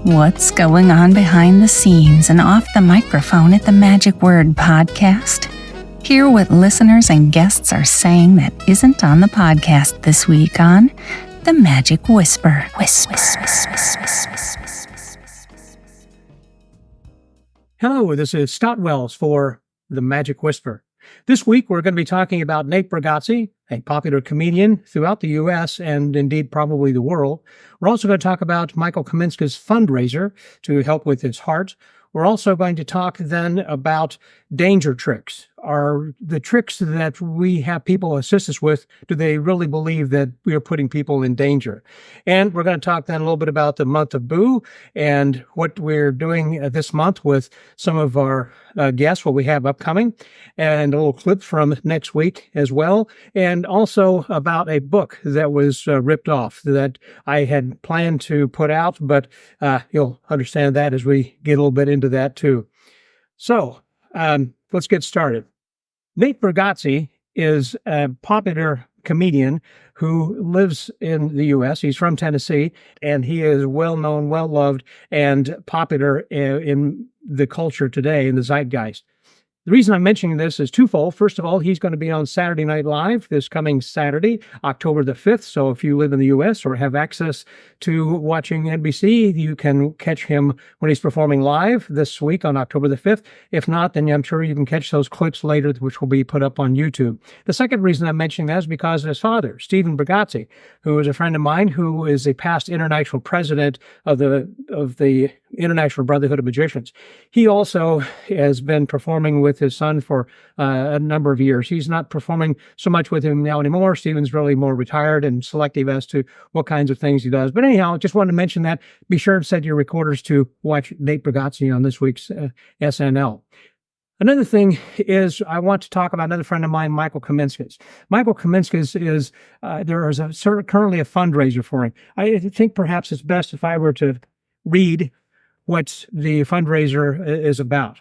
What's going on behind the scenes and off the microphone at the Magic Word podcast? Hear what listeners and guests are saying that isn't on the podcast this week on The Magic Whisper. Hello, this is Stott Wells for The Magic Whisper. This week, we're going to be talking about Nate Bargatze, a popular comedian throughout the U.S. and indeed probably the world. We're also going to talk about Michael Kaminskas' fundraiser to help with his heart. We're also going to talk then about danger tricks. Are the tricks that we have people assist us with, do they really believe that we are putting people in danger? And we're going to talk then a little bit about the month of Boo and what we're doing this month with some of our guests, what we have upcoming, and a little clip from next week as well. And also about a book that was ripped off that I had planned to put out, but you'll understand that as we get a little bit into that too. So let's get started. Nate Bargatze is a popular comedian who lives in the U.S. He's from Tennessee, and he is well-known, well-loved, and popular in the culture today, in the zeitgeist. The reason I'm mentioning this is twofold. First of all, he's going to be on Saturday Night Live this coming Saturday, October the 5th. So if you live in the U.S. or have access to watching NBC, you can catch him when he's performing live this week on October the 5th. If not, then I'm sure you can catch those clips later, which will be put up on YouTube. The second reason I'm mentioning that is because of his father, Stephen Bargatze, who is a friend of mine, who is a past international president of the International Brotherhood of Magicians. He also has been performing with his son for a number of years. He's not performing so much with him now anymore. Stephen's really more retired and selective as to what kinds of things he does. But anyhow, just wanted to mention that. Be sure to set your recorders to watch Nate Bargatze on this week's SNL. Another thing is I want to talk about another friend of mine, Michael Kaminskas. Michael Kaminskas is, there is currently a fundraiser for him. I think perhaps it's best if I were to read what the fundraiser is about.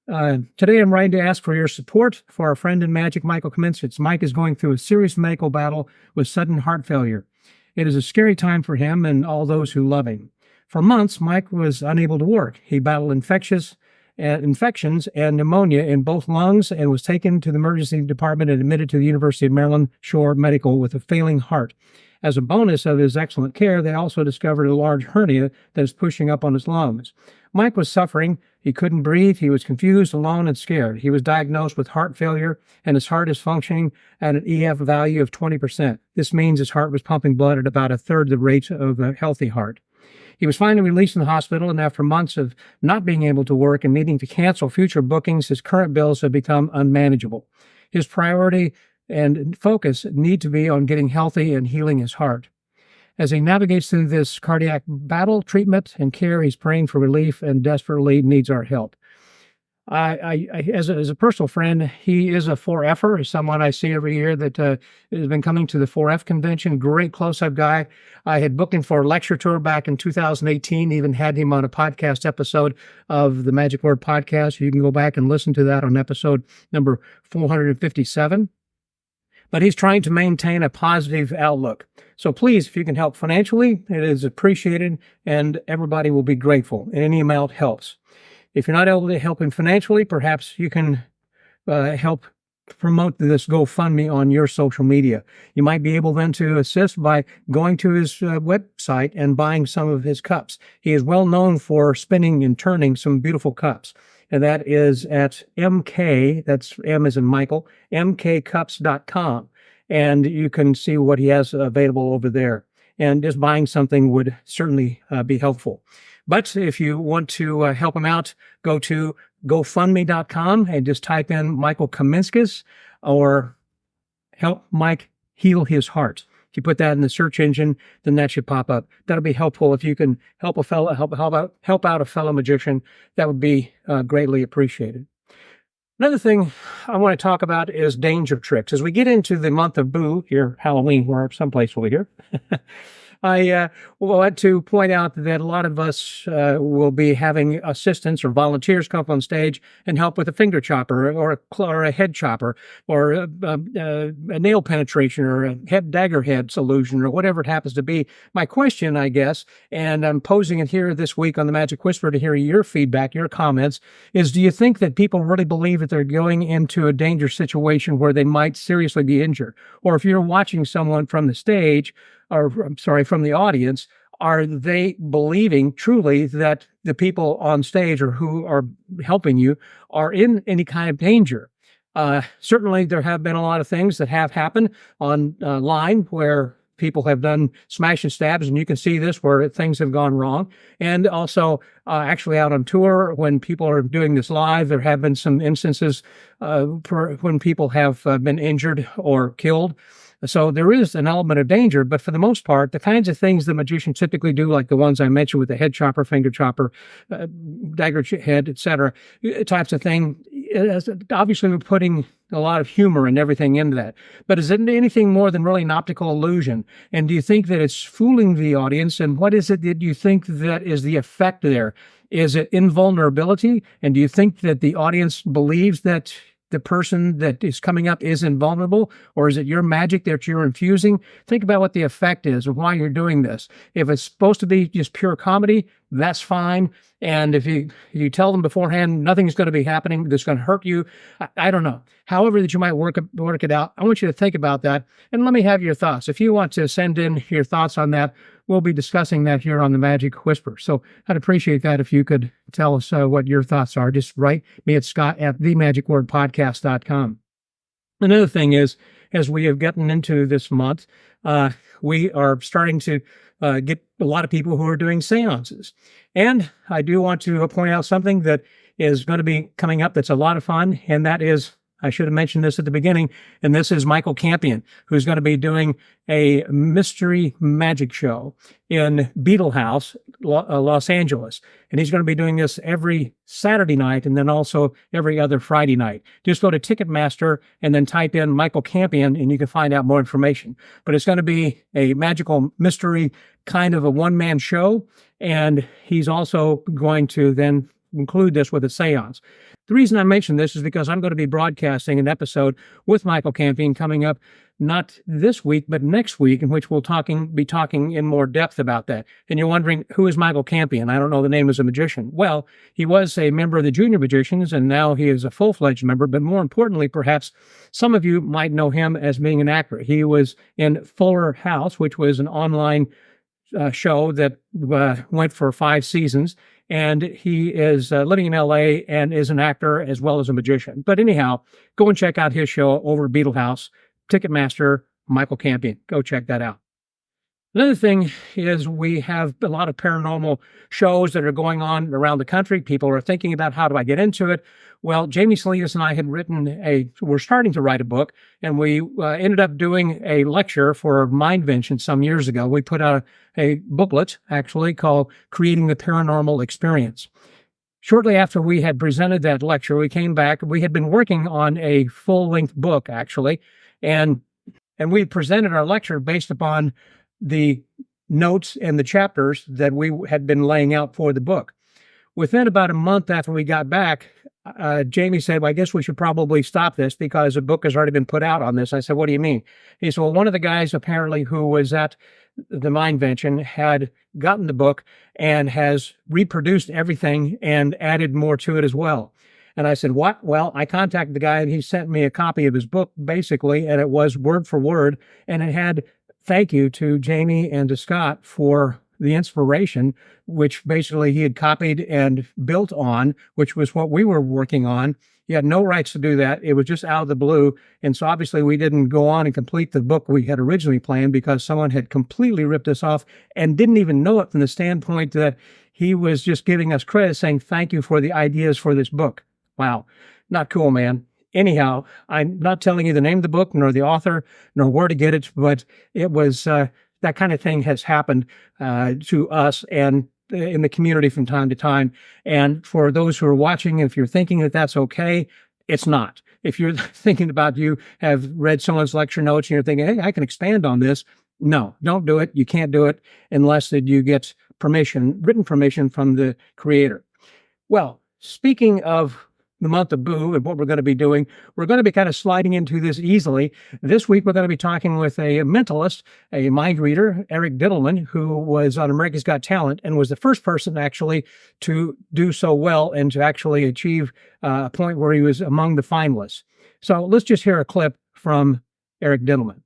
Today, I'm writing to ask for your support for our friend in magic, Michael Kaminskas. Mike is going through a serious medical battle with sudden heart failure. It is a scary time for him and all those who love him. For months, Mike was unable to work. He battled infections and pneumonia in both lungs and was taken to the emergency department and admitted to the University of Maryland Shore Medical with a failing heart. As a bonus of his excellent care, they also discovered a large hernia that is pushing up on his lungs. Mike was suffering. He couldn't breathe. He was confused, alone, and scared. He was diagnosed with heart failure, and his heart is functioning at an EF value of 20%. This means his heart was pumping blood at about a third the rate of a healthy heart. He was finally released from the hospital, and after months of not being able to work and needing to cancel future bookings, his current bills have become unmanageable. His priority and focus need to be on getting healthy and healing his heart. As he navigates through this cardiac battle, treatment, and care, he's praying for relief and desperately needs our help. As a personal friend, he is a 4F'er, someone I see every year that has been coming to the 4F convention. Great close-up guy. I had booked him for a lecture tour back in 2018, even had him on a podcast episode of the Magic Word podcast. You can go back and listen to that on episode number 457. But he's trying to maintain a positive outlook. So please, if you can help financially, it is appreciated, and everybody will be grateful. Any amount helps. If you're not able to help him financially, perhaps you can help promote this GoFundMe on your social media. You might be able then to assist by going to his website and buying some of his cups. He is well known for spinning and turning some beautiful cups. And that is at MK, that's M as in Michael, mkcups.com. And you can see what he has available over there. And just buying something would certainly be helpful. But if you want to help him out, go to GoFundMe.com and just type in Michael Kaminskas or help Mike heal his heart. If you put that in the search engine, then that should pop up. That'll be helpful. If you can help out a fellow magician, that would be greatly appreciated. Another thing I want to talk about is danger tricks. As we get into the month of Boo, here, Halloween, or someplace over here, I want to point out that a lot of us will be having assistants or volunteers come up on stage and help with a finger chopper or a head chopper or a nail penetration or a head dagger head solution or whatever it happens to be. My question, I guess, and I'm posing it here this week on the Magic Whisper to hear your feedback, your comments, is do you think that people really believe that they're going into a dangerous situation where they might seriously be injured? Or if you're watching someone from the stage, or I'm sorry, from the audience, are they believing truly that the people on stage or who are helping you are in any kind of danger? Certainly, there have been a lot of things that have happened online where people have done smash and stabs, and you can see this where things have gone wrong. And also, actually out on tour, when people are doing this live, there have been some instances when people have been injured or killed. So there is an element of danger, but for the most part, the kinds of things the magicians typically do, like the ones I mentioned with the head chopper, finger chopper, dagger head, etc., types of thing, obviously we're putting a lot of humor and everything into that. But is it anything more than really an optical illusion? And do you think that it's fooling the audience? And what is it that you think that is the effect there? Is it invulnerability? And do you think that the audience believes that the person that is coming up is invulnerable, or is it your magic that you're infusing? Think about what the effect is and why you're doing this. If it's supposed to be just pure comedy, that's fine. And if you tell them beforehand nothing's going to be happening that's going to hurt you, I don't know. However that you might work it out, I want you to think about that and let me have your thoughts. If you want to send in your thoughts on that, we'll be discussing that here on the Magic Whisper. So I'd appreciate that if you could tell us what your thoughts are. Just write me at scott@themagicwordpodcast.com. Another thing is, as we have gotten into this month, we are starting to get a lot of people who are doing seances. And I do want to point out something that is going to be coming up that's a lot of fun, and that is, I should have mentioned this at the beginning, and this is Michael Kaminskas, who's going to be doing a mystery magic show in Beetle House, Los Angeles. And he's going to be doing this every Saturday night and then also every other Friday night. Just go to Ticketmaster and then type in Michael Kaminskas and you can find out more information. But it's going to be a magical mystery kind of a one-man show. And he's also going to then include this with a seance. The reason I mention this is because I'm going to be broadcasting an episode with Michael Kaminskas coming up not this week, but next week, in which we'll be talking in more depth about that. And you're wondering, who is Michael Kaminskas? I don't know the name as a magician. Well, he was a member of the Junior Magicians, and now he is a full-fledged member. But more importantly, perhaps some of you might know him as being an actor. He was in Fuller House, which was an online show that went for 5 seasons. And he is living in LA and is an actor as well as a magician. But anyhow, go and check out his show over at Beetle House, Ticketmaster, Michael Kaminskas. Go check that out. Another thing is we have a lot of paranormal shows that are going on around the country. People are thinking about, how do I get into it? Well, Jamie Salinas and I had we're starting to write a book, and we ended up doing a lecture for Mindvention some years ago. We put out a booklet, actually, called Creating the Paranormal Experience. Shortly after we had presented that lecture, we came back. We had been working on a full-length book, actually, and we presented our lecture based upon the notes and the chapters that we had been laying out for the book. Within about a month after we got back, Jamie said, well, I guess we should probably stop this because a book has already been put out on this. I said, what do you mean? He said, well, one of the guys apparently who was at the Mindvention had gotten the book and has reproduced everything and added more to it as well. And I said, what? Well, I contacted the guy and he sent me a copy of his book, basically, and it was word for word, and it had thank you to Jamie and to Scott for the inspiration, which basically he had copied and built on, which was what we were working on. He had no rights to do that. It was just out of the blue. And so obviously we didn't go on and complete the book we had originally planned because someone had completely ripped us off and didn't even know it from the standpoint that he was just giving us credit, saying, thank you for the ideas for this book. Wow. Not cool, man. Anyhow, I'm not telling you the name of the book, nor the author, nor where to get it, but it was that kind of thing has happened to us and in the community from time to time. And for those who are watching, if you're thinking that that's okay, it's not. If you're thinking about, you have read someone's lecture notes and you're thinking, hey, I can expand on this, No, don't do it. You can't do it unless that you get permission, written permission from the creator. Well, speaking of the month of Boo and what we're going to be doing, we're going to be kind of sliding into this easily. This week, we're going to be talking with a mentalist, a mind reader, Eric Dittelman, who was on America's Got Talent and was the first person actually to do so well and to actually achieve a point where he was among the finalists. So let's just hear a clip from Eric Dittelman.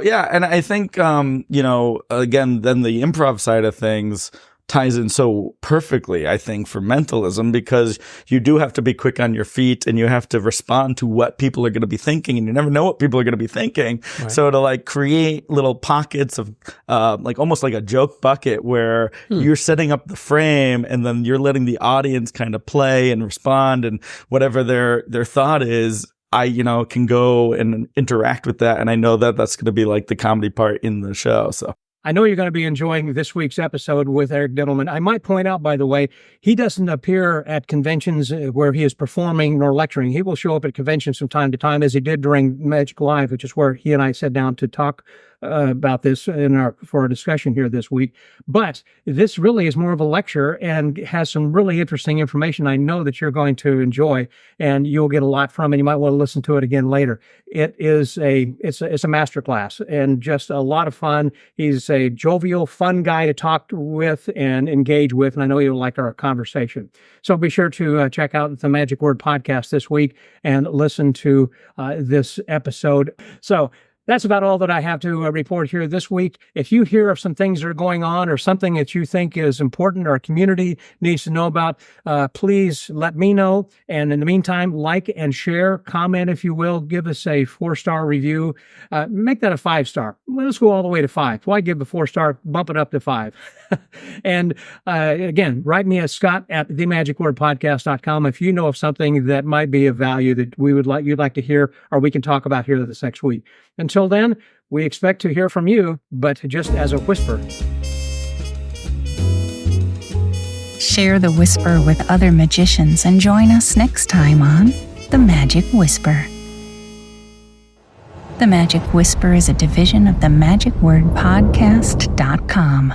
Yeah, and I think, again, then the improv side of things ties in so perfectly, I think, for mentalism, because you do have to be quick on your feet and you have to respond to what people are going to be thinking, and you never know what people are going to be thinking. Right. So to create little pockets of almost like a joke bucket where you're setting up the frame and then you're letting the audience kind of play and respond, and whatever their thought is, I, can go and interact with that. And I know that that's going to be the comedy part in the show. So I know you're going to be enjoying this week's episode with Eric Dittelman. I might point out, by the way, he doesn't appear at conventions where he is performing nor lecturing. He will show up at conventions from time to time, as he did during Magic Live, which is where he and I sat down to talk about this for our discussion here this week. But this really is more of a lecture and has some really interesting information I know that you're going to enjoy, and you'll get a lot from it. You might want to listen to it again later. It's a masterclass and just a lot of fun. He's a jovial, fun guy to talk with and engage with, and I know you'll like our conversation. So be sure to check out the Magic Word podcast this week and listen to this episode. So that's about all that I have to report here this week. If you hear of some things that are going on or something that you think is important or our community needs to know about, please let me know. And in the meantime, like and share, comment if you will, give us a 4-star review. Make that a 5-star. Let's go all the way to 5. Why give a 4-star? Bump it up to 5. And again, write me at scott@themagicwordpodcast.com if you know of something that might be of value that you'd like to hear or we can talk about here this next week. Until then, we expect to hear from you, but just as a whisper. Share the whisper with other magicians and join us next time on The Magic Whisper. The Magic Whisper is a division of the magicwordpodcast.com.